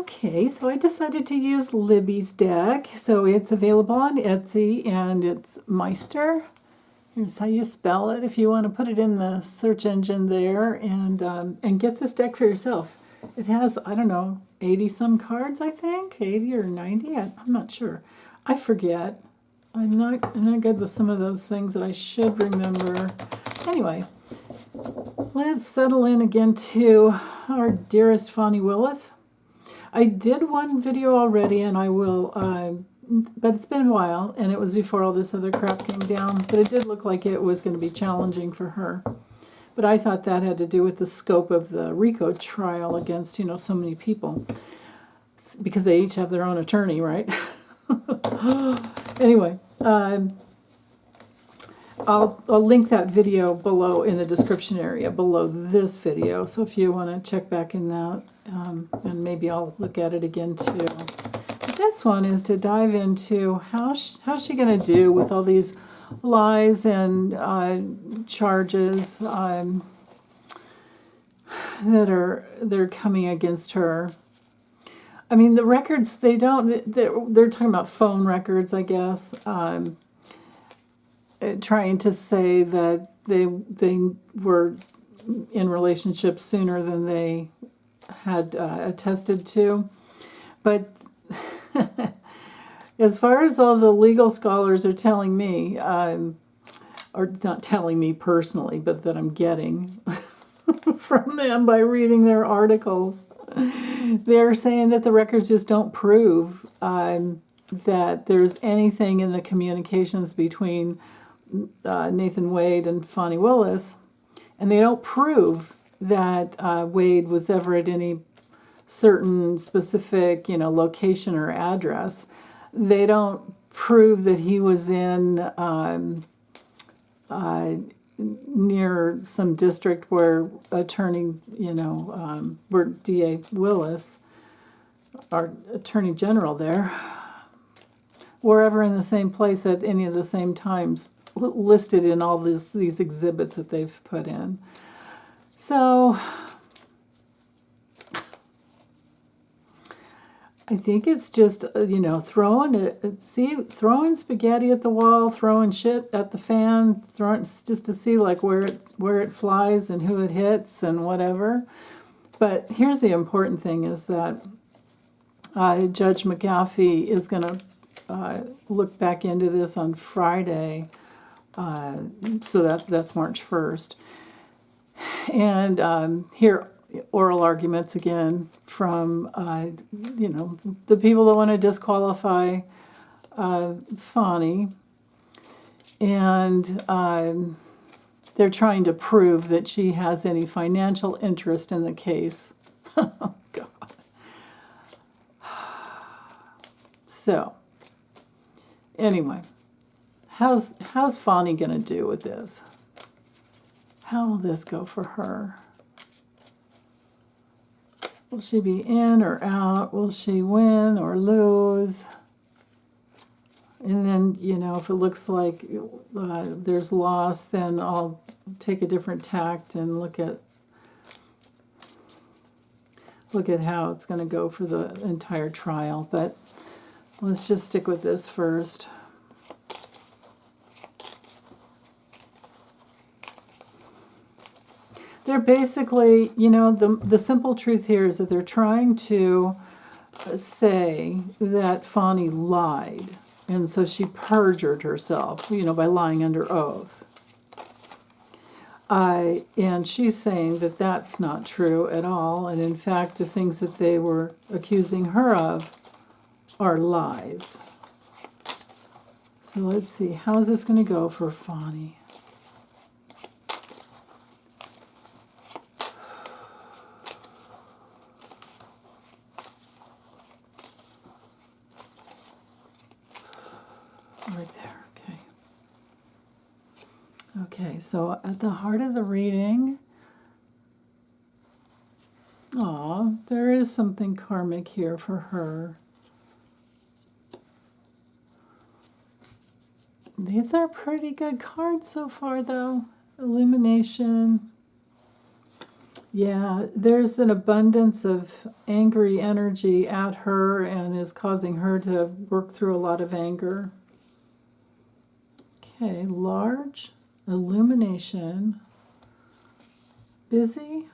Okay, so I decided to use Libby's deck. So it's available on Etsy, and it's Meister. Here's how you spell it if you want to put it in the search engine there, and get this deck for yourself. It has, I don't know, 80 some cards, I think, 80 or 90. I'm not sure. I forget. I'm not good with some of those things that I should remember. Anyway, let's settle in again to our dearest Fani Willis. I did one video already, and I will, but it's been a while, and it was before all this other crap came down, but it did look like it was going to be challenging for her. But I thought that had to do with the scope of the RICO trial against, so many people, because they each have their own attorney, right? Anyway, I'll link that video below in the description area below this video, so if you want to check back in that, and maybe I'll look at it again too. But this one is to dive into how's she going to do with all these lies and charges that are coming against her. I mean, the records, they're talking about phone records, I guess, trying to say that they were in relationships sooner than they had attested to. But as far as all the legal scholars are telling me, or not telling me personally, but that I'm getting from them by reading their articles, they're saying that the records just don't prove that there's anything in the communications between Nathan Wade and Fani Willis, and they don't prove that Wade was ever at any certain specific, location or address. They don't prove that he was in near some district where attorney, where DA Willis, our attorney general there, were ever in the same place at any of the same times listed in all these exhibits that they've put in. So I think it's just, throwing spaghetti at the wall, throwing shit at the fan, throwing just to see like where it flies and who it hits and whatever. But here's the important thing is that Judge McAfee is going to look back into this on Friday, so that's March 1st. And hear oral arguments again from, the people that want to disqualify Fani. And they're trying to prove that she has any financial interest in the case. Oh, God. So, anyway, how's Fani going to do with this? How will this go for her? Will she be in or out? Will she win or lose? And then, if it looks like there's loss, then I'll take a different tact and look at how it's going to go for the entire trial. But let's just stick with this first. They're basically, the simple truth here is that they're trying to say that Fani lied, and so she perjured herself, by lying under oath. And she's saying that that's not true at all, and in fact, the things that they were accusing her of are lies. So let's see, how's this going to go for Fani? Right there, okay. Okay, so at the heart of the reading, there is something karmic here for her. These are pretty good cards so far, though. Illumination. Yeah, there's an abundance of angry energy at her and is causing her to work through a lot of anger. Okay, large, illumination, busy,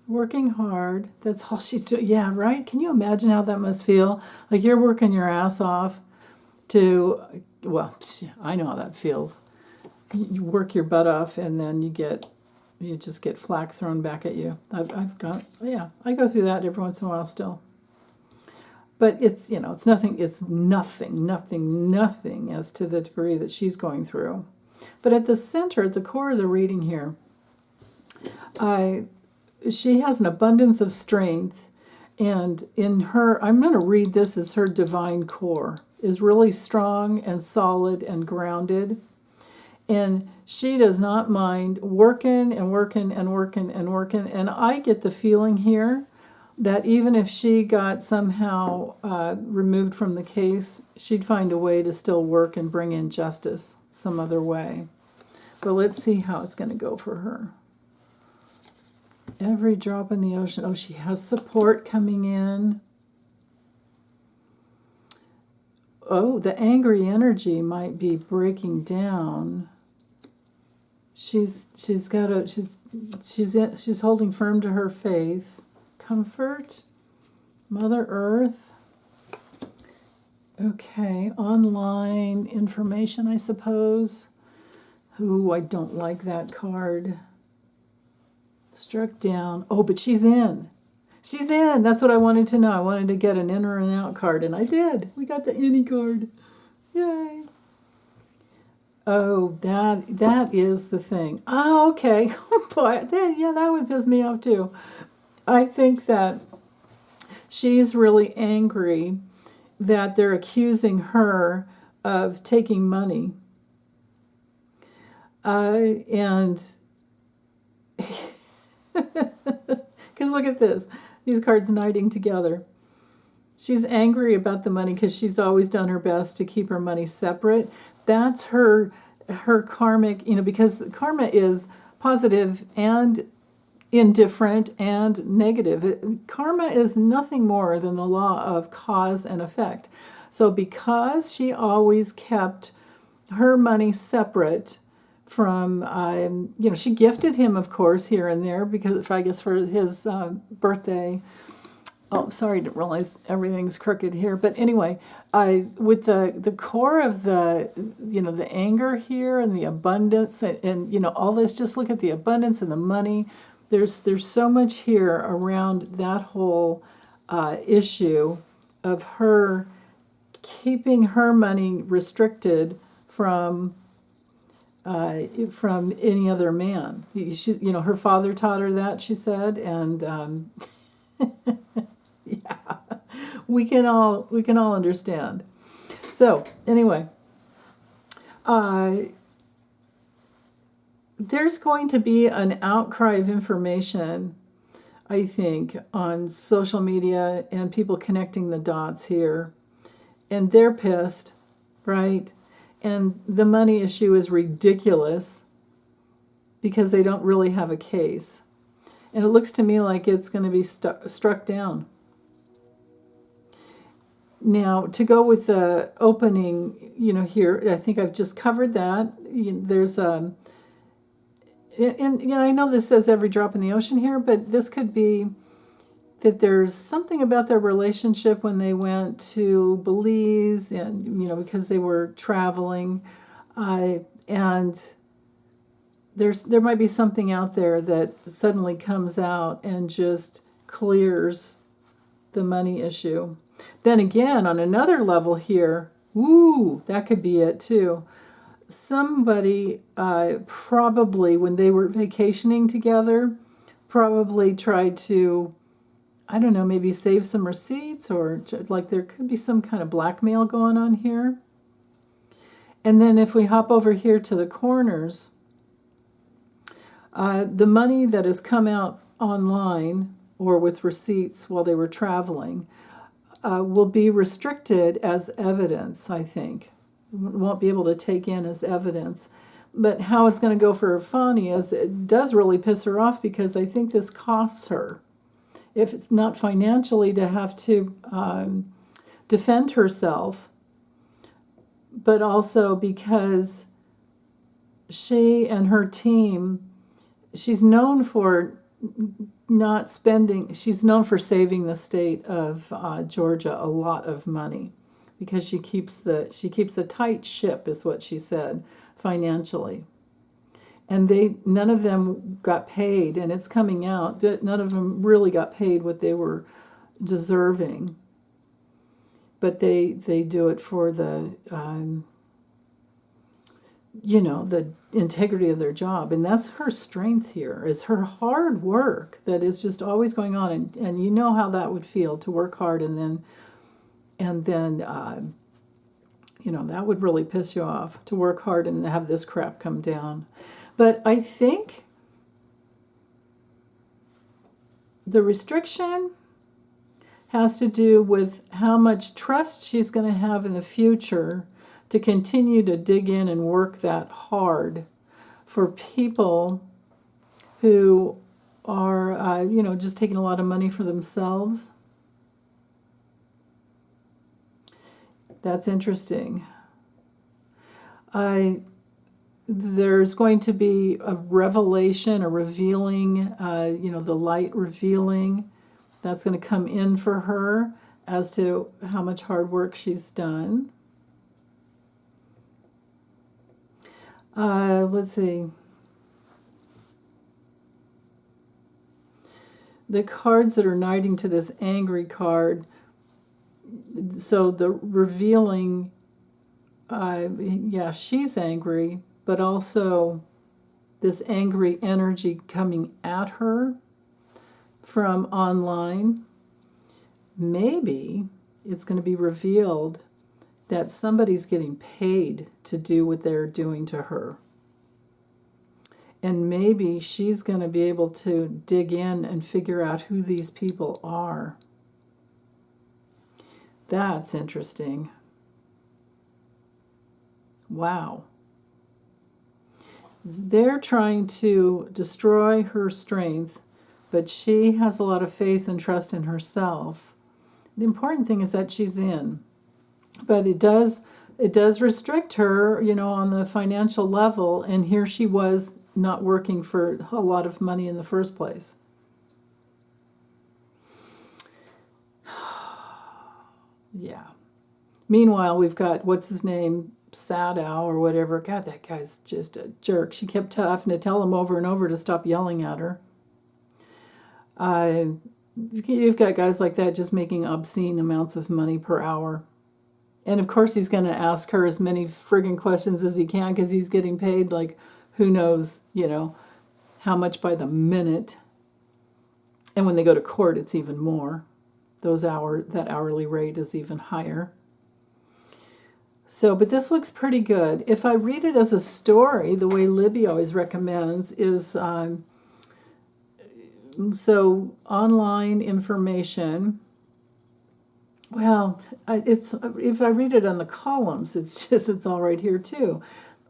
working hard. That's all she's doing. Yeah, right? Can you imagine how that must feel? Like you're working your ass off to, well, I know how that feels. You work your butt off and then you just get flack thrown back at you. I've got, yeah, I go through that every once in a while still. But it's, it's nothing as to the degree that she's going through. But at the center, at the core of the reading here, she has an abundance of strength, and in her, I'm going to read this as her divine core, is really strong and solid and grounded. And she does not mind working and working and working and working. And I get the feeling here that even if she got somehow removed from the case, she'd find a way to still work and bring in justice some other way. But let's see how it's going to go for her. Every drop in the ocean. Oh, she has support coming in. Oh, the angry energy might be breaking down. She's holding firm to her faith. Comfort, Mother Earth. Okay, online information, I suppose. Ooh, I don't like that card. Struck down. Oh, but she's in. She's in. That's what I wanted to know. I wanted to get an in or an out card, and I did. We got the any card. Yay. Oh, that is the thing. Oh, okay. Boy, that would piss me off too. I think that she's really angry that they're accusing her of taking money. And because look at this. These cards knighting together. She's angry about the money because she's always done her best to keep her money separate. That's her karmic, because karma is positive and indifferent and negative. Karma is nothing more than the law of cause and effect. So because she always kept her money separate from, she gifted him, of course, here and there, because I guess for his birthday. Oh, sorry, I didn't realize everything's crooked here. But anyway, with the core of the anger here and the abundance and all this, just look at the abundance and the money. There's so much here around that whole issue of her keeping her money restricted from any other man. She, her father taught her that, she said, and yeah, we can all understand. So anyway, there's going to be an outcry of information, I think, on social media and people connecting the dots here, and they're pissed, right? And the money issue is ridiculous because they don't really have a case. And it looks to me like it's going to be struck down. Now, to go with the opening, here, I think I've just covered that. There's and I know this says every drop in the ocean here, but this could be that there's something about their relationship when they went to Belize and, because they were traveling, and there might be something out there that suddenly comes out and just clears the money issue. Then again, on another level here, that could be it too. Somebody probably, when they were vacationing together, probably tried to, I don't know, maybe save some receipts, or like there could be some kind of blackmail going on here. And then if we hop over here to the corners, the money that has come out online or with receipts while they were traveling will be restricted as evidence, I think. Won't be able to take in as evidence. But how it's going to go for Fani is it does really piss her off, because I think this costs her. If it's not financially to have to defend herself, but also because she and her team, she's known for not spending, she's known for saving the state of Georgia a lot of money, because she keeps a tight ship, is what she said, financially. And none of them got paid, and it's coming out that none of them really got paid what they were deserving. But they do it for the the integrity of their job. And that's her strength here, is her hard work that is just always going on. And you know how that would feel, to work hard and then that would really piss you off, to work hard and have this crap come down. But I think the restriction has to do with how much trust she's going to have in the future to continue to dig in and work that hard for people who are, just taking a lot of money for themselves. That's interesting. There's going to be a revelation, a revealing, the light revealing that's going to come in for her as to how much hard work she's done. Let's see. The cards that are knighting to this angry card, so the revealing, she's angry, but also this angry energy coming at her from online. Maybe it's going to be revealed that somebody's getting paid to do what they're doing to her. And maybe she's going to be able to dig in and figure out who these people are. That's interesting. Wow. They're trying to destroy her strength, but she has a lot of faith and trust in herself. The important thing is that she's in. But it does restrict her, on the financial level, and here she was not working for a lot of money in the first place. Yeah. Meanwhile, we've got, what's his name, Sadow or whatever. God, that guy's just a jerk. She kept having to tell him over and over to stop yelling at her. You've got guys like that just making obscene amounts of money per hour. And of course he's going to ask her as many friggin' questions as he can, because he's getting paid like who knows, how much by the minute. And when they go to court, it's even more. That hourly rate is even higher. So, but this looks pretty good. If I read it as a story, the way Libby always recommends is, so online information. Well, if I read it on the columns, it's all right here too.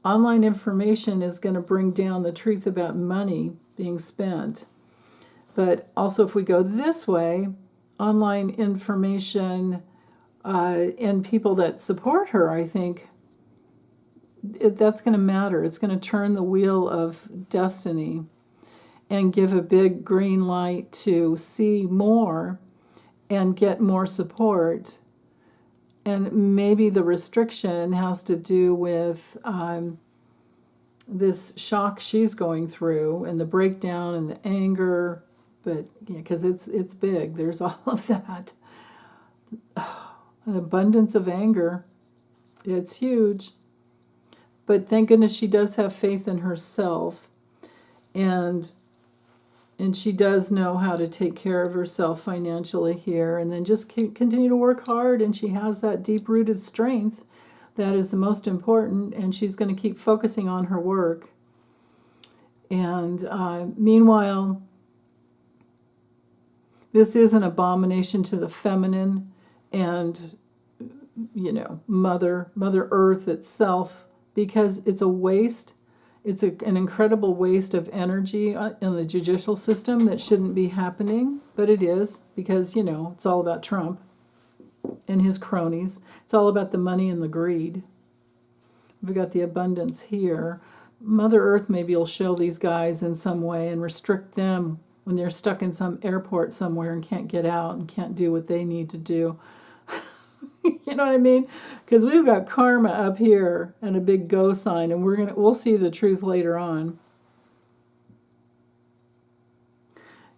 Online information is going to bring down the truth about money being spent. But also if we go this way, online information and people that support her, I think that's going to matter. It's going to turn the wheel of destiny and give a big green light to see more and get more support. And maybe the restriction has to do with this shock she's going through and the breakdown and the anger. But yeah, because it's big. There's all of that. An abundance of anger. It's huge. But thank goodness she does have faith in herself. And she does know how to take care of herself financially here, and then just continue to work hard, and she has that deep-rooted strength that is the most important, and she's going to keep focusing on her work. And meanwhile, this is an abomination to the feminine and, Mother Earth itself, because it's a waste It's an incredible waste of energy in the judicial system that shouldn't be happening, but it is because, it's all about Trump and his cronies. It's all about the money and the greed. We've got the abundance here. Mother Earth maybe will show these guys in some way and restrict them when they're stuck in some airport somewhere and can't get out and can't do what they need to do. You know what I mean? Because we've got karma up here and a big go sign, and we'll see the truth later on.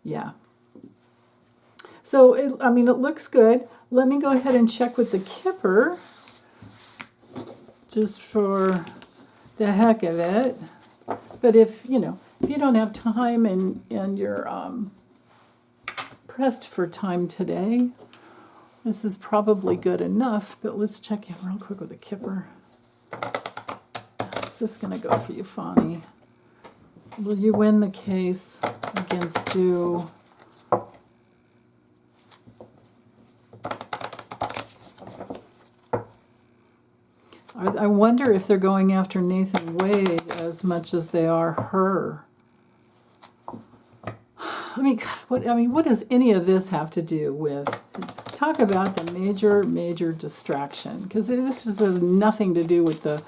Yeah. So it looks good. Let me go ahead and check with the Kipper, just for the heck of it. But if you don't have time and you're pressed for time today, this is probably good enough, but let's check in real quick with the Kipper. Is this going to go for you, Fani? Will you win the case against you? I wonder if they're going after Nathan Wade as much as they are her. What does any of this have to do with? Talk about the major distraction, because this just has nothing to do with the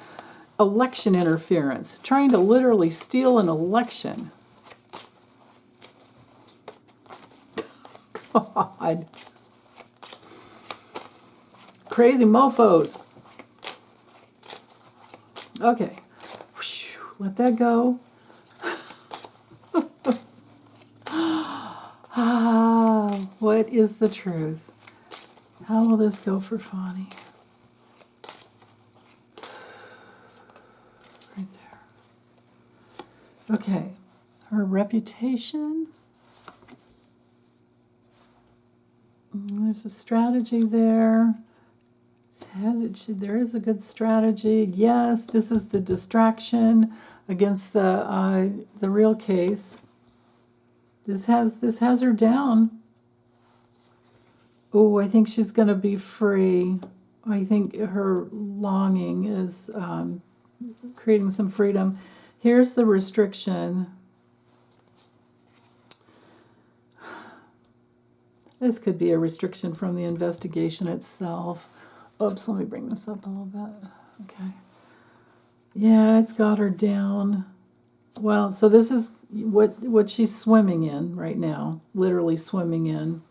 election interference, trying to literally steal an election. God. Crazy mofos. Okay. Whew, let that go. What is the truth? How will this go for Fani? Right there. Okay. Her reputation. There's a strategy there. There is a good strategy. Yes, this is the distraction against the real case. This has her down. Oh, I think she's going to be free. I think her longing is creating some freedom. Here's the restriction. This could be a restriction from the investigation itself. Oops, let me bring this up a little bit. Okay. Yeah, it's got her down. Well, so this is what she's swimming in right now, literally swimming in.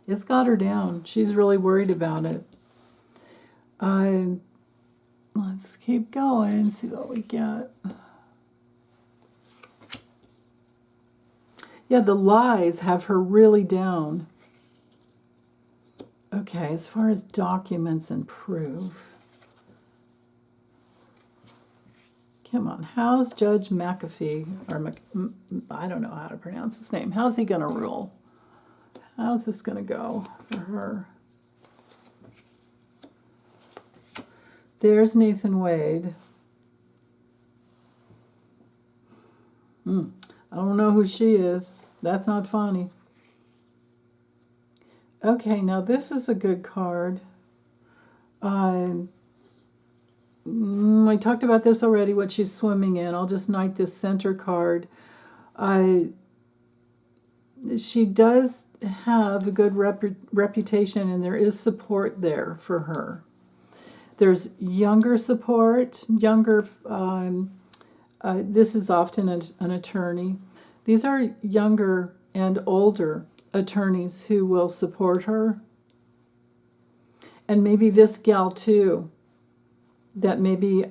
It's got her down. She's really worried about it. Let's keep going, see what we get. Yeah, the lies have her really down. Okay, as far as documents and proof. Come on, how's Judge McAfee, or I don't know how to pronounce his name. How's he going to rule? How's this going to go for her? There's Nathan Wade. I don't know who she is. That's not Fani. Okay, now this is a good card. I talked about this already, what she's swimming in. I'll just knight this center card. She does have a good reputation, and there is support there for her. There's younger support, this is often an attorney. These are younger and older attorneys who will support her. And maybe this gal too, that maybe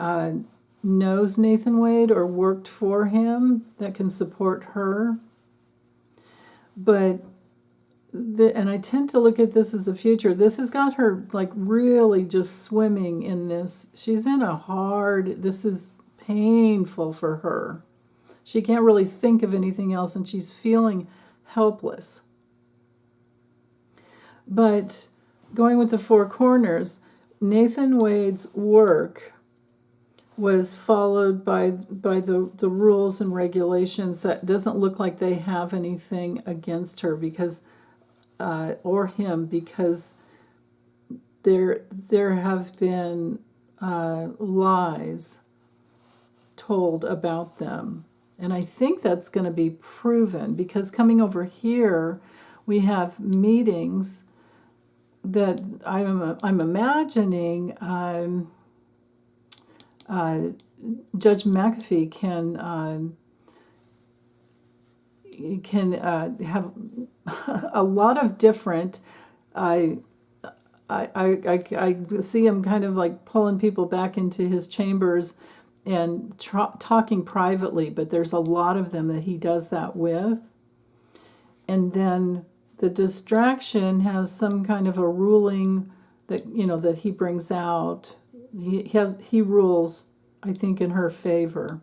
knows Nathan Wade or worked for him, that can support her. But, and I tend to look at this as the future. This has got her like really just swimming in this. She's in this is painful for her. She can't really think of anything else, and she's feeling helpless. But going with the four corners, Nathan Wade's work was followed by the rules and regulations. That doesn't look like they have anything against her because or him, because there have been lies told about them. And I think that's going to be proven, because coming over here, we have meetings that I'm imagining Judge McAfee can have a lot of different. I see him kind of like pulling people back into his chambers and talking privately, but there's a lot of them that he does that with. And then the distraction has some kind of a ruling that, that he brings out. He rules, I think, in her favor,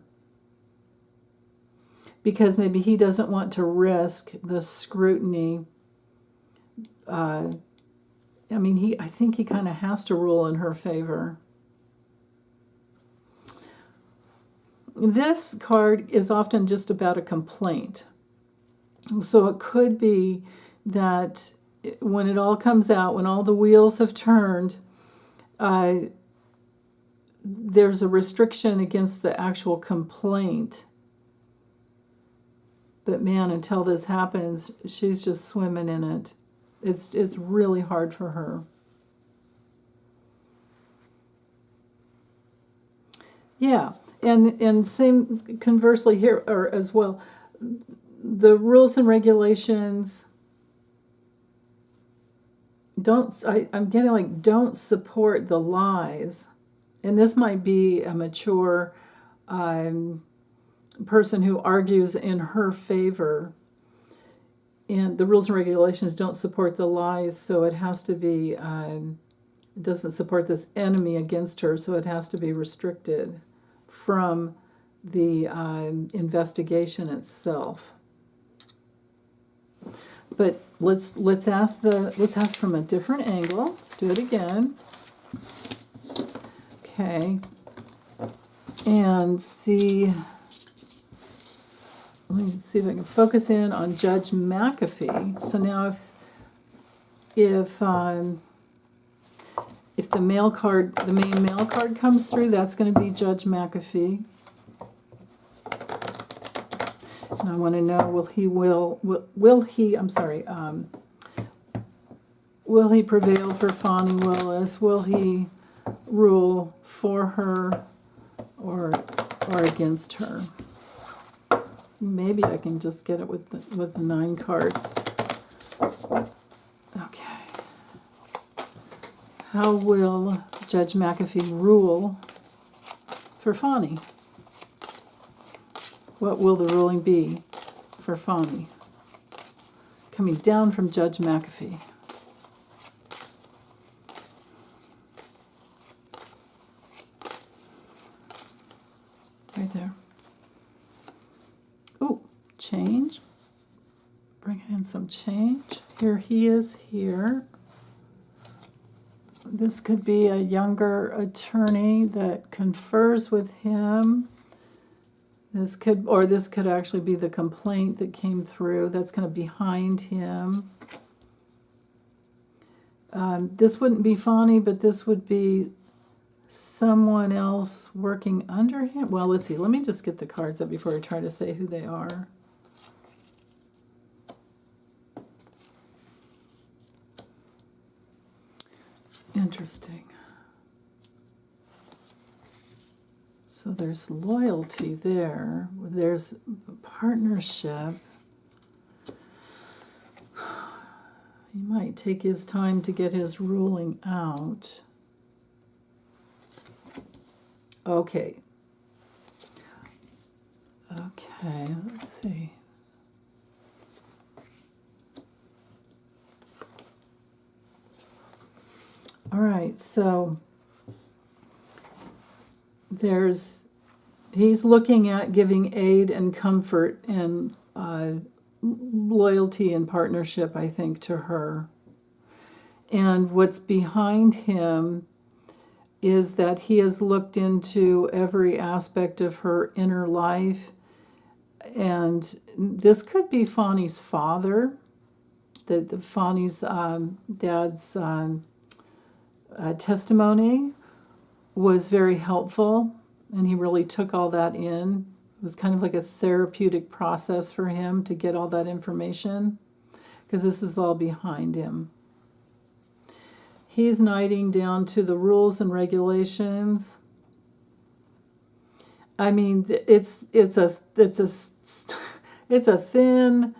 because maybe he doesn't want to risk the scrutiny. I think he kind of has to rule in her favor. This card is often just about a complaint. So it could be that when it all comes out, when all the wheels have turned, there's a restriction against the actual complaint. But man, until this happens, she's just swimming in it. It's really hard for her. Yeah, and same conversely here, or as well, the rules and regulations I'm getting like don't support the lies, and this might be a mature person who argues in her favor. And the rules and regulations don't support the lies, so it has to be, it doesn't support this enemy against her, so it has to be restricted from the investigation itself. But let's ask from a different angle. Let's do it again. Okay, and see. Let me see if I can focus in on Judge McAfee. So now, if the main mail card comes through, that's going to be Judge McAfee. And I want to know, will he prevail for Fani Willis? Will he rule for her or against her? Maybe I can just get it with the 9 cards. Okay. How will Judge McAfee rule for Fani? What will the ruling be for Fani? Coming down from Judge McAfee. Right there. Oh, change. Bringing in some change. Here he is here. This could be a younger attorney that confers with him. This could actually be the complaint that came through. That's kind of behind him. This wouldn't be Fani, but this would be someone else working under him. Well, let's see. Let me just get the cards up before I try to say who they are. Interesting. So there's loyalty there. There's partnership. He might take his time to get his ruling out. Okay. Okay, let's see. All right, so he's looking at giving aid and comfort and loyalty and partnership, I think, to her. And what's behind him is that he has looked into every aspect of her inner life. And this could be Fani's father, the Fani's dad's testimony was very helpful and he really took all that in. It was kind of like a therapeutic process for him to get all that information, because this is all behind him. He's knighting down to the rules and regulations. I mean, it's a thin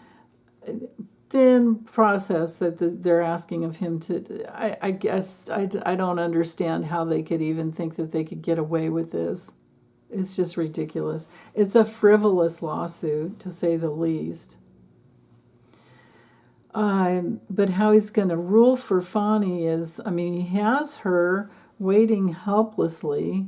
process that they're asking of him to. I guess I don't understand how they could even think that they could get away with this. It's just ridiculous. It's a frivolous lawsuit, to say the least. But how he's going to rule for Fani is, I mean, he has her waiting helplessly,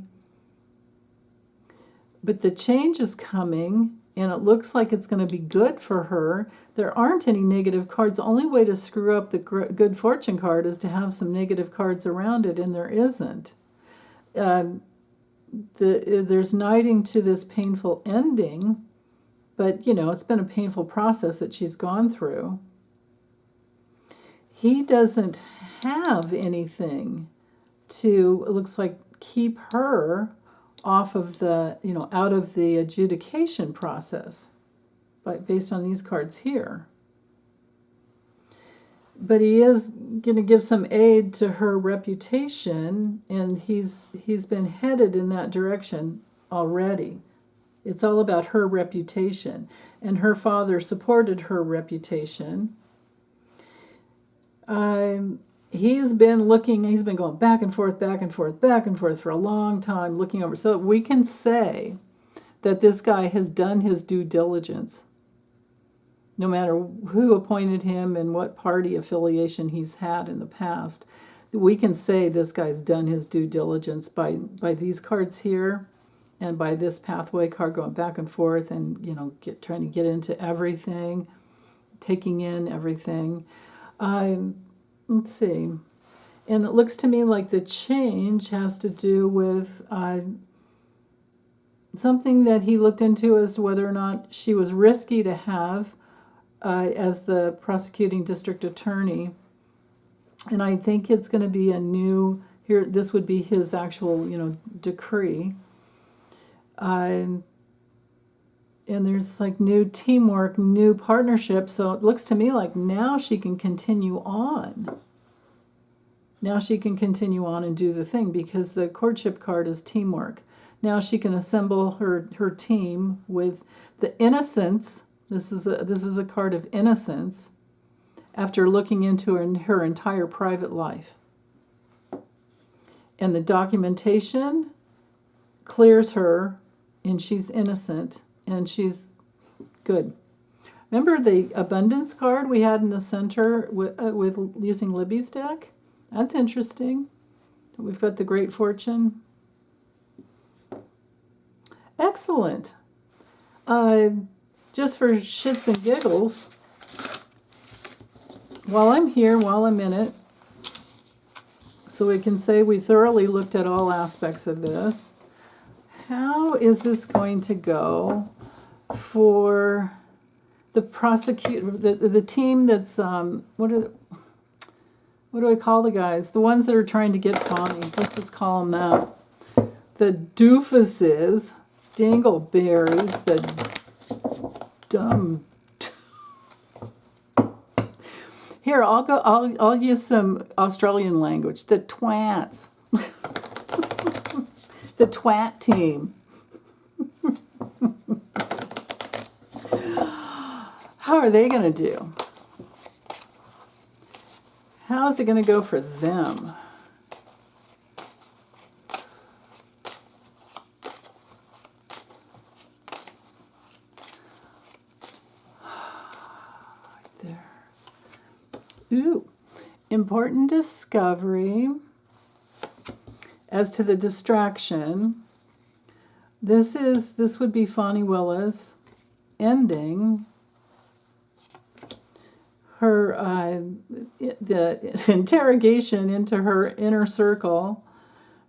but the change is coming, and it looks like it's going to be good for her. There aren't any negative cards. The only way to screw up the good fortune card is to have some negative cards around it, and there isn't. There's knighting to this painful ending, but, you know, it's been a painful process that she's gone through. He doesn't have anything to, it looks like, keep her off of the, you know, out of the adjudication process, but based on these cards here. But he is going to give some aid to her reputation, and he's been headed in that direction already. It's all about her reputation, and her father supported her reputation. He's been going back and forth for a long time, looking over. So we can say that this guy has done his due diligence, no matter who appointed him and what party affiliation he's had in the past. We can say this guy's done his due diligence by these cards here, and by this pathway card going back and forth, and, you know, trying to get into everything, taking in everything. Let's see. And it looks to me like the change has to do with something that he looked into as to whether or not she was risky to have as the prosecuting district attorney. And I think it's going to be a new, here, this would be his actual, you know, decree. And there's like new teamwork, new partnership. So it looks to me like now she can continue on. Now she can continue on and do the thing, because the courtship card is teamwork. Now she can assemble her team with the innocence. This is a card of innocence, after looking into her entire private life. And the documentation clears her, and she's innocent, and she's good. Remember the abundance card we had in the center with using Libby's deck? That's interesting. We've got the Great Fortune. Excellent. Just for shits and giggles, while I'm in it, so we can say we thoroughly looked at all aspects of this, how is this going to go for the prosecutor, the team that's, what do I call the guys? The ones that are trying to get Fani. Let's just call them that. The doofuses, dingleberries, the dumb. Here, I'll use some Australian language. The twats. The twat team. How are they going to do? How's it going to go for them? Right there. Ooh, important discovery. As to the distraction, this would be Fani Willis ending her the interrogation into her inner circle,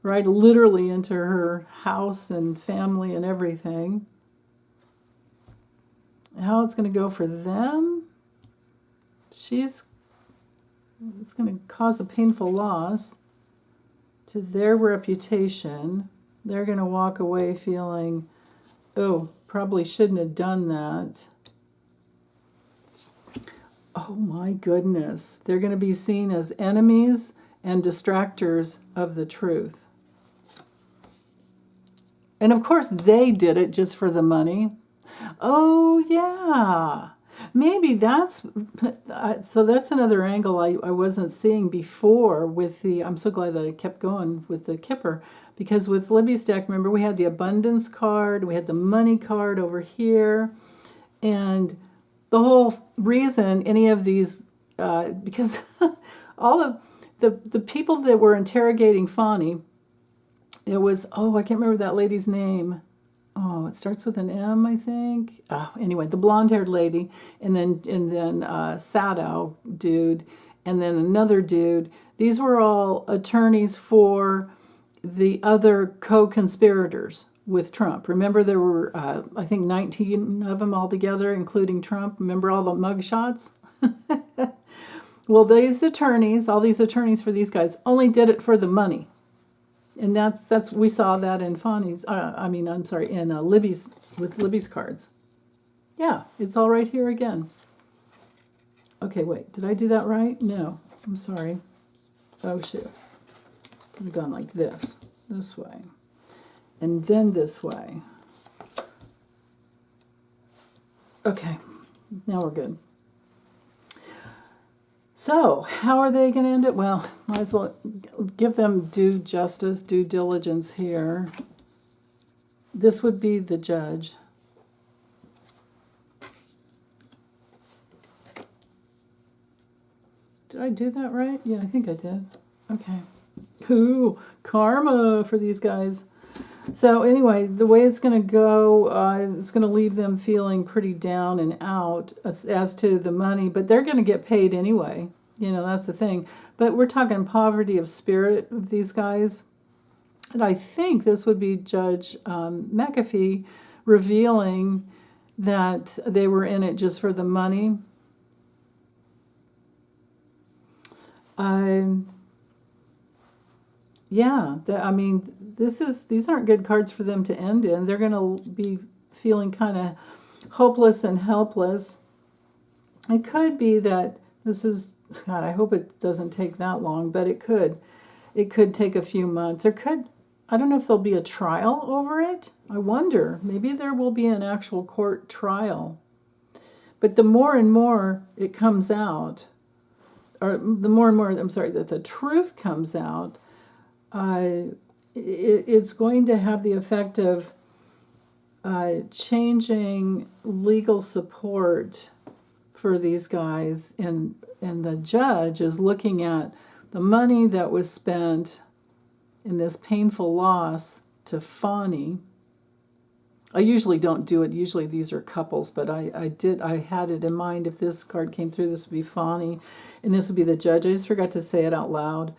right? Literally into her house and family and everything. How it's going to go for them? It's going to cause a painful loss to their reputation. They're going to walk away feeling, oh, probably shouldn't have done that. Oh my goodness. They're going to be seen as enemies and distractors of the truth. And of course, they did it just for the money. Oh, yeah. Maybe that's, so that's another angle I wasn't seeing before with the, I'm so glad that I kept going with the Kipper, because with Libby's deck, remember we had the abundance card, we had the money card over here, and the whole reason any of these, because all of the people that were interrogating Fani, it was, oh, I can't remember that lady's name. Oh, it starts with an M, I think. Oh, anyway, the blonde-haired lady, and then Sadow dude, and then another dude. These were all attorneys for the other co-conspirators with Trump. Remember, there were, I think, 19 of them altogether, including Trump. Remember all the mugshots? Well, these attorneys, all these attorneys for these guys, only did it for the money. And that's we saw that in Fani's, in Libby's, with Libby's cards. Yeah, it's all right here again. Okay, wait, did I do that right? No, I'm sorry. Oh, shoot. Could have gone like this way, and then this way. Okay, now we're good. So, how are they going to end it? Well, might as well give them due justice, due diligence here. This would be the judge. Did I do that right? Yeah, I think I did. Okay. Ooh, karma for these guys. So anyway, the way it's going to go, it's going to leave them feeling pretty down and out as to the money, but they're going to get paid anyway. You know, that's the thing. But we're talking poverty of spirit of these guys. And I think this would be Judge McAfee revealing that they were in it just for the money. Yeah, these aren't good cards for them to end in. They're going to be feeling kind of hopeless and helpless. It could be that this is, God, I hope it doesn't take that long, but it could. It could take a few months. I don't know if there'll be a trial over it. I wonder. Maybe there will be an actual court trial. But the more and more it comes out, or the more and more, that the truth comes out, it's going to have the effect of changing legal support for these guys, and the judge is looking at the money that was spent in this painful loss to Fani. I usually don't do it. Usually these are couples, but I had it in mind. If this card came through, this would be Fani, and this would be the judge. I just forgot to say it out loud.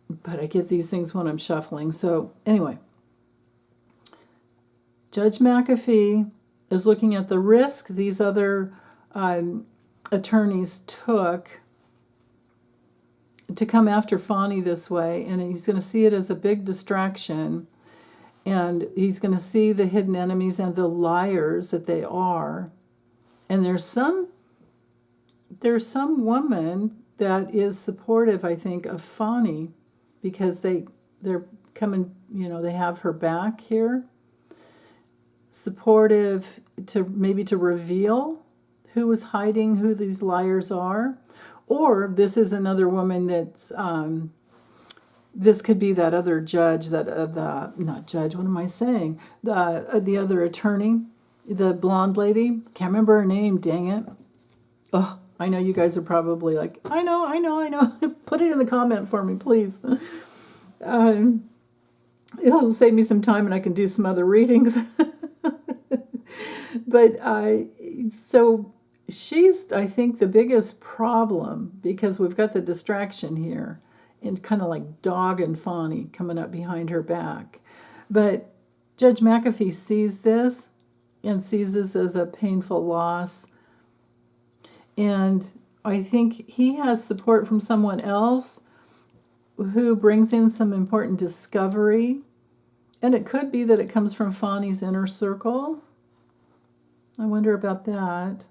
But I get these things when I'm shuffling. So anyway, Judge McAfee is looking at the risk these other attorneys took to come after Fani this way, and he's going to see it as a big distraction, and he's going to see the hidden enemies and the liars that they are. And there's some woman that is supportive, I think, of Fani, because they're coming, they have her back here. Supportive to reveal who is hiding, who these liars are. Or this is another woman that's, this could be that other judge, not judge, what am I saying? The other attorney, the blonde lady. Can't remember her name, dang it. Oh, I know you guys are probably like, I know. Put it in the comment for me, please. It'll save me some time and I can do some other readings. But so she's, I think, the biggest problem, because we've got the distraction here and kind of like Dog and Fani coming up behind her back. But Judge McAfee sees this and sees this as a painful loss. And I think he has support from someone else who brings in some important discovery. And it could be that it comes from Fani's inner circle. I wonder about that.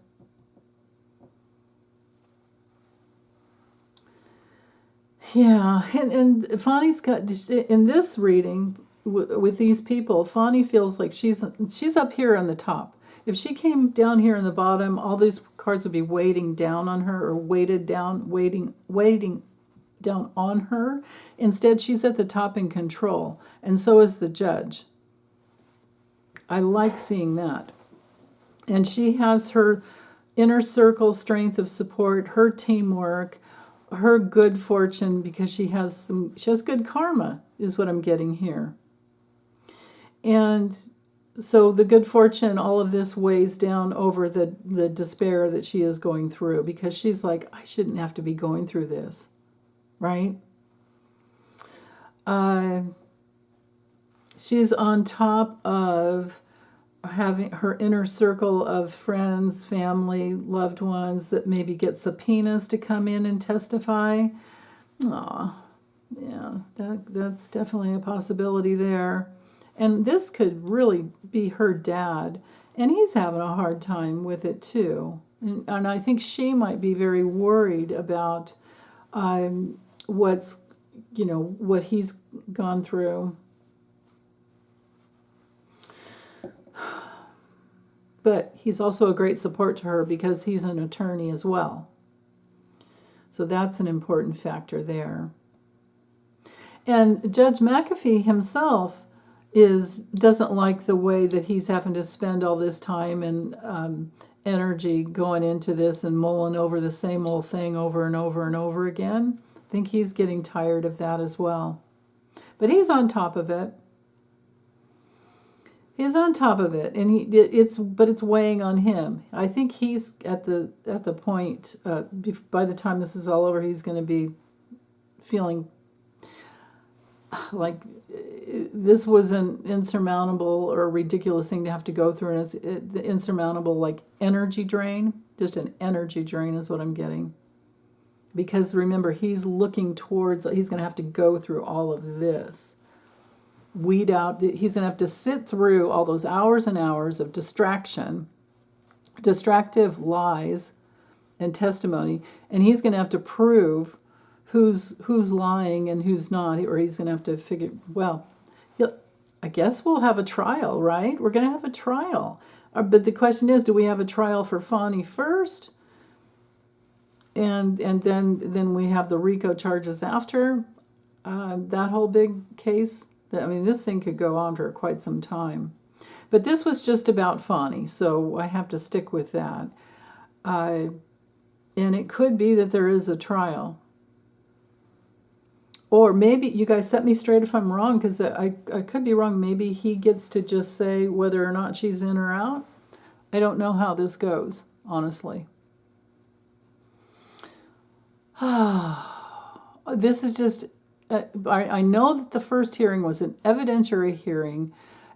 Yeah, and Fani's got, in this reading with these people, Fani feels like she's up here on the top. If she came down here in the bottom, all these cards would be weighting down on her, or weighting down on her. Instead, she's at the top in control, and so is the judge. I like seeing that. And she has her inner circle strength of support, her teamwork, her good fortune, because she has good karma, is what I'm getting here. And so the good fortune, all of this weighs down over the despair that she is going through, because she's like, I shouldn't have to be going through this, right? She's on top of having her inner circle of friends, family, loved ones that maybe get subpoenas to come in and testify. Aw, yeah, that's definitely a possibility there. And this could really be her dad, and he's having a hard time with it too. And I think she might be very worried about what he's gone through. But he's also a great support to her because he's an attorney as well. So that's an important factor there. And Judge McAfee himself doesn't like the way that he's having to spend all this time and energy going into this and mulling over the same old thing over and over and over again. I think he's getting tired of that as well. But he's on top of it. He's on top of it, and it's weighing on him. I think he's at the point, by the time this is all over, he's going to be feeling like this was an insurmountable or ridiculous thing to have to go through, and it's the insurmountable, like, energy drain. Just an energy drain is what I'm getting. Because remember, he's looking towards, he's going to have to go through all of this. Weed out, he's going to have to sit through all those hours and hours of distractive lies and testimony, and he's going to have to prove who's lying and who's not, or he's going to have to figure, well, I guess we'll have a trial, right? We're going to have a trial. But the question is, do we have a trial for Fani first? And then we have the RICO charges after that whole big case? I mean, this thing could go on for quite some time. But this was just about Fani, so I have to stick with that. And it could be that there is a trial. Or maybe, you guys set me straight if I'm wrong, because I could be wrong. Maybe he gets to just say whether or not she's in or out. I don't know how this goes, honestly. This is just... I know that the first hearing was an evidentiary hearing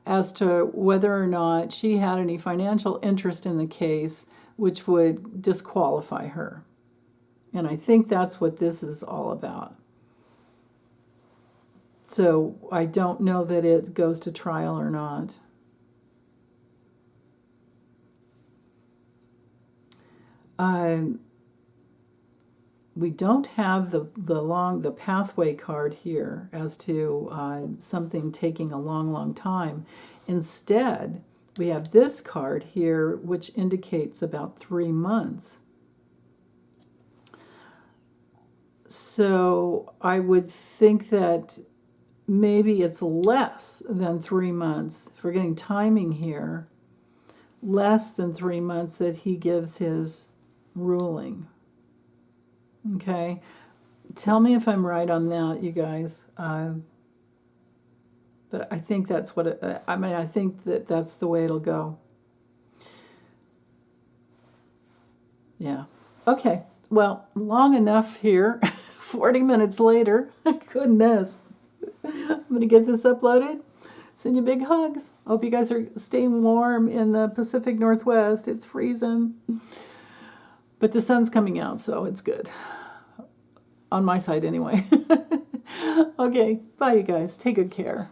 as to whether or not she had any financial interest in the case, which would disqualify her. And I think that's what this is all about. So I don't know that it goes to trial or not. We don't have the pathway card here as to something taking a long, long time. Instead, we have this card here, which indicates about 3 months. So I would think that maybe it's less than 3 months. If we're getting timing here, less than 3 months that he gives his ruling. Okay, tell me if I'm right on that, you guys. But I think that's what I think that's the way it'll go. Yeah. Okay. Well, long enough here. 40 minutes later. Goodness. I'm going to get this uploaded. Send you big hugs. Hope you guys are staying warm in the Pacific Northwest. It's freezing. But the sun's coming out, so it's good. On my side, anyway. Okay, bye, you guys. Take good care.